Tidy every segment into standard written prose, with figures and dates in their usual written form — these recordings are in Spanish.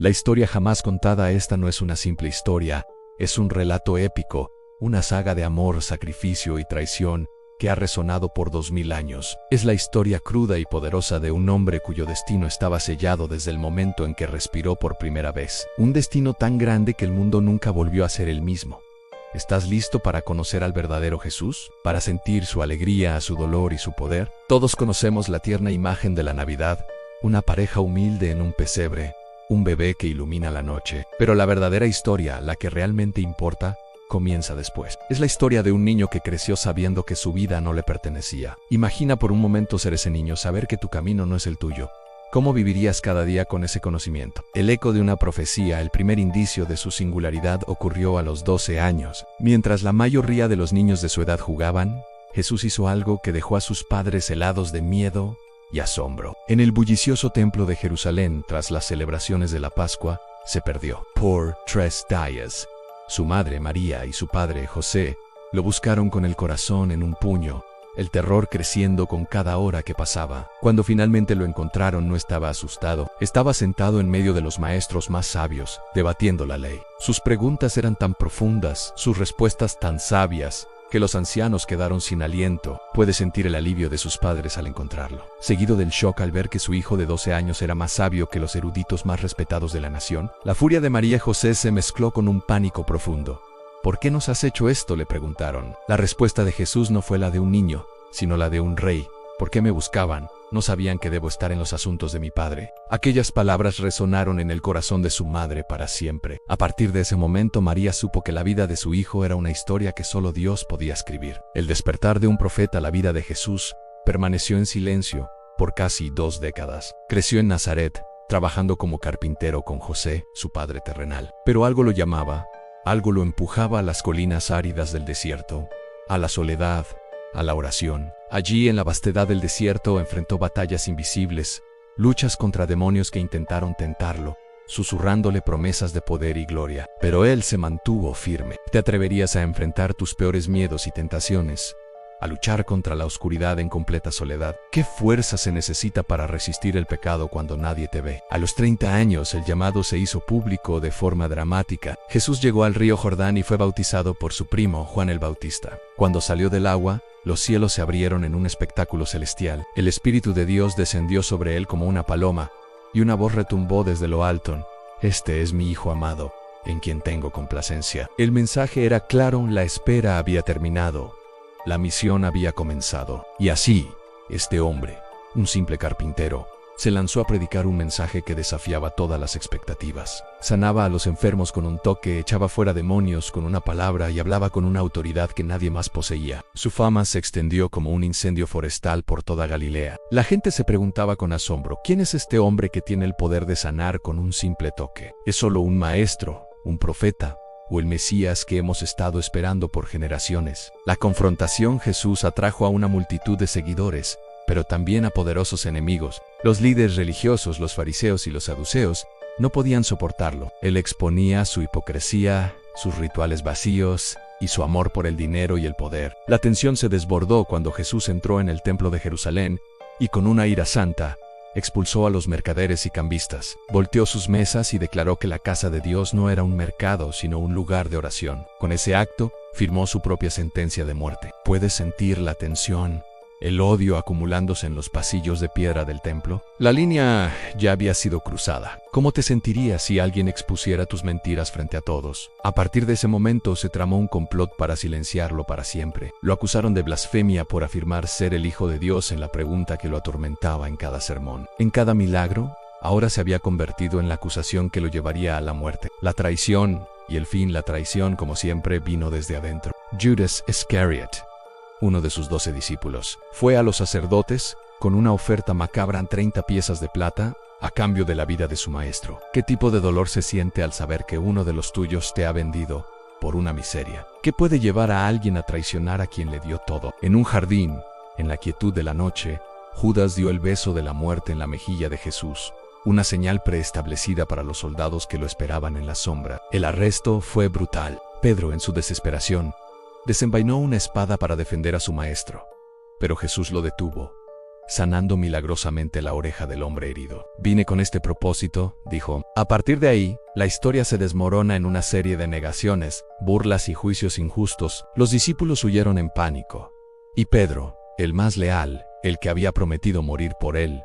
La historia jamás contada. Esta no es una simple historia, es un relato épico, una saga de amor, sacrificio y traición que ha resonado por 2000 años. Es la historia cruda y poderosa de un hombre cuyo destino estaba sellado desde el momento en que respiró por primera vez. Un destino tan grande que el mundo nunca volvió a ser el mismo. ¿Estás listo para conocer al verdadero Jesús? ¿Para sentir su alegría, su dolor y su poder? Todos conocemos la tierna imagen de la Navidad, una pareja humilde en un pesebre, un bebé que ilumina la noche. Pero la verdadera historia, la que realmente importa, comienza después. Es la historia de un niño que creció sabiendo que su vida no le pertenecía. Imagina por un momento ser ese niño, saber que tu camino no es el tuyo. ¿Cómo vivirías cada día con ese conocimiento? El eco de una profecía, el primer indicio de su singularidad, ocurrió a los 12 años. Mientras la mayoría de los niños de su edad jugaban, Jesús hizo algo que dejó a sus padres helados de miedo y asombro. En el bullicioso templo de Jerusalén, tras las celebraciones de la Pascua, se perdió. Por 3 días. Su madre, María, y su padre, José, lo buscaron con el corazón en un puño, el terror creciendo con cada hora que pasaba. Cuando finalmente lo encontraron, no estaba asustado. Estaba sentado en medio de los maestros más sabios, debatiendo la ley. Sus preguntas eran tan profundas, sus respuestas tan sabias, que los ancianos quedaron sin aliento. Puede sentir el alivio de sus padres al encontrarlo, seguido del shock al ver que su hijo de 12 años era más sabio que los eruditos más respetados de la nación. La furia de María y José se mezcló con un pánico profundo. ¿Por qué nos has hecho esto?, le preguntaron. La respuesta de Jesús no fue la de un niño, sino la de un rey. ¿Por qué me buscaban? No sabían que debo estar en los asuntos de mi padre. Aquellas palabras resonaron en el corazón de su madre para siempre. A partir de ese momento, María supo que la vida de su hijo era una historia que solo Dios podía escribir. El despertar de un profeta. La vida de Jesús permaneció en silencio por casi 2 décadas. Creció en Nazaret, trabajando como carpintero con José, su padre terrenal. Pero algo lo llamaba, algo lo empujaba a las colinas áridas del desierto, a la soledad, a la oración. Allí, en la vastedad del desierto, enfrentó batallas invisibles, luchas contra demonios que intentaron tentarlo, susurrándole promesas de poder y gloria. Pero él se mantuvo firme. ¿Te atreverías a enfrentar tus peores miedos y tentaciones? A luchar contra la oscuridad en completa soledad. ¿Qué fuerza se necesita para resistir el pecado cuando nadie te ve? A los 30 años, el llamado se hizo público de forma dramática. Jesús llegó al río Jordán y fue bautizado por su primo, Juan el Bautista. Cuando salió del agua, los cielos se abrieron en un espectáculo celestial. El Espíritu de Dios descendió sobre él como una paloma, y una voz retumbó desde lo alto: «Este es mi Hijo amado, en quien tengo complacencia». El mensaje era claro, la espera había terminado. La misión había comenzado. Y así, este hombre, un simple carpintero, se lanzó a predicar un mensaje que desafiaba todas las expectativas. Sanaba a los enfermos con un toque, echaba fuera demonios con una palabra y hablaba con una autoridad que nadie más poseía. Su fama se extendió como un incendio forestal por toda Galilea. La gente se preguntaba con asombro: ¿quién es este hombre que tiene el poder de sanar con un simple toque? ¿Es solo un maestro, un profeta, o el Mesías que hemos estado esperando por generaciones? La confrontación. Jesús atrajo a una multitud de seguidores, pero también a poderosos enemigos. Los líderes religiosos, los fariseos y los saduceos, no podían soportarlo. Él exponía su hipocresía, sus rituales vacíos y su amor por el dinero y el poder. La tensión se desbordó cuando Jesús entró en el templo de Jerusalén y, con una ira santa, expulsó a los mercaderes y cambistas. Volteó sus mesas y declaró que la casa de Dios no era un mercado, sino un lugar de oración. Con ese acto, firmó su propia sentencia de muerte. ¿Puedes sentir la tensión, el odio acumulándose en los pasillos de piedra del templo? La línea ya había sido cruzada. ¿Cómo te sentirías si alguien expusiera tus mentiras frente a todos? A partir de ese momento se tramó un complot para silenciarlo para siempre. Lo acusaron de blasfemia por afirmar ser el Hijo de Dios en la pregunta que lo atormentaba en cada sermón. En cada milagro, ahora se había convertido en la acusación que lo llevaría a la muerte. La traición, y el fin, la traición, como siempre, vino desde adentro. Judas Iscariot, uno de sus 12 discípulos, fue a los sacerdotes con una oferta macabra: 30 piezas de plata a cambio de la vida de su maestro. ¿Qué tipo de dolor se siente al saber que uno de los tuyos te ha vendido por una miseria? ¿Qué puede llevar a alguien a traicionar a quien le dio todo? En un jardín, en la quietud de la noche, Judas dio el beso de la muerte en la mejilla de Jesús, una señal preestablecida para los soldados que lo esperaban en la sombra. El arresto fue brutal. Pedro, en su desesperación, desenvainó una espada para defender a su maestro, pero Jesús lo detuvo. sanando milagrosamente la oreja del hombre herido. Vine con este propósito, dijo. A partir de ahí, la historia se desmorona en una serie de negaciones, burlas y juicios injustos. Los discípulos huyeron en pánico. Y Pedro, el más leal, el que había prometido morir por él,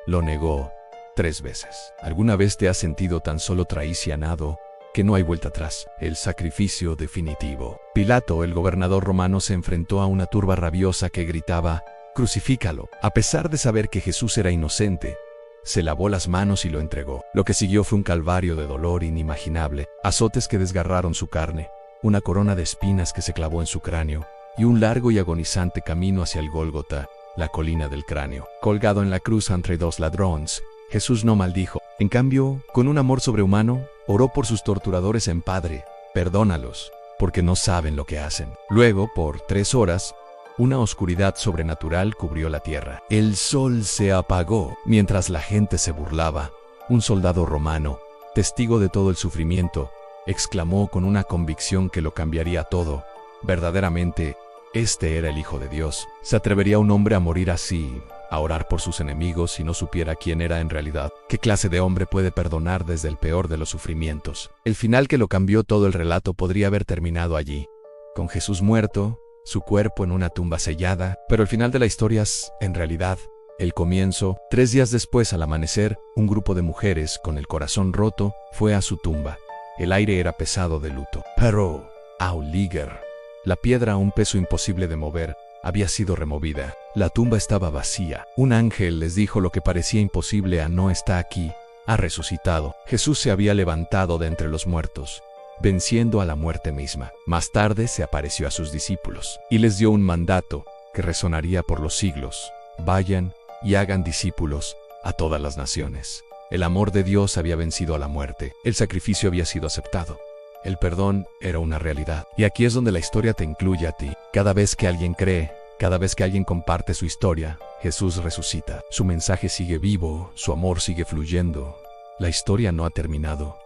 lo negó 3 veces. ¿Alguna vez te has sentido tan solo traicionado que no hay vuelta atrás? El sacrificio definitivo. Pilato, el gobernador romano, se enfrentó a una turba rabiosa que gritaba: «Crucifícalo». A pesar de saber que Jesús era inocente, se lavó las manos y lo entregó. Lo que siguió fue un calvario de dolor inimaginable, azotes que desgarraron su carne, una corona de espinas que se clavó en su cráneo, y un largo y agonizante camino hacia el Gólgota, la colina del cráneo. Colgado en la cruz entre 2 ladrones, Jesús no maldijo. En cambio, con un amor sobrehumano, oró por sus torturadores en: Padre, perdónalos, porque no saben lo que hacen. Luego, por 3 horas, una oscuridad sobrenatural cubrió la tierra. El sol se apagó. Mientras la gente se burlaba, un soldado romano, testigo de todo el sufrimiento, exclamó con una convicción que lo cambiaría todo: verdaderamente, este era el Hijo de Dios. ¿Se atrevería un hombre a morir así, a orar por sus enemigos, si no supiera quién era en realidad? ¿Qué clase de hombre puede perdonar desde el peor de los sufrimientos? El final que lo cambió todo el relato podría haber terminado allí, con Jesús muerto, su cuerpo en una tumba sellada, pero el final de la historia es, en realidad, el comienzo. 3 días después, al amanecer, un grupo de mujeres, con el corazón roto, fue a su tumba. El aire era pesado de luto. Pero, Auliger, la piedra, un peso imposible de mover, había sido removida. La tumba estaba vacía. Un ángel les dijo lo que parecía imposible: no está aquí, ha resucitado. Jesús se había levantado de entre los muertos, venciendo a la muerte misma. Más tarde se apareció a sus discípulos y les dio un mandato que resonaría por los siglos: vayan y hagan discípulos a todas las naciones. El amor de Dios había vencido a la muerte. El sacrificio había sido aceptado. El perdón era una realidad. Y aquí es donde la historia te incluye a ti. Cada vez que alguien cree, cada vez que alguien comparte su historia, Jesús resucita. Su mensaje sigue vivo, su amor sigue fluyendo. La historia no ha terminado.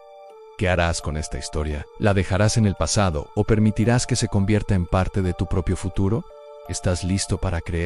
¿Qué harás con esta historia? ¿La dejarás en el pasado o permitirás que se convierta en parte de tu propio futuro? ¿Estás listo para creer?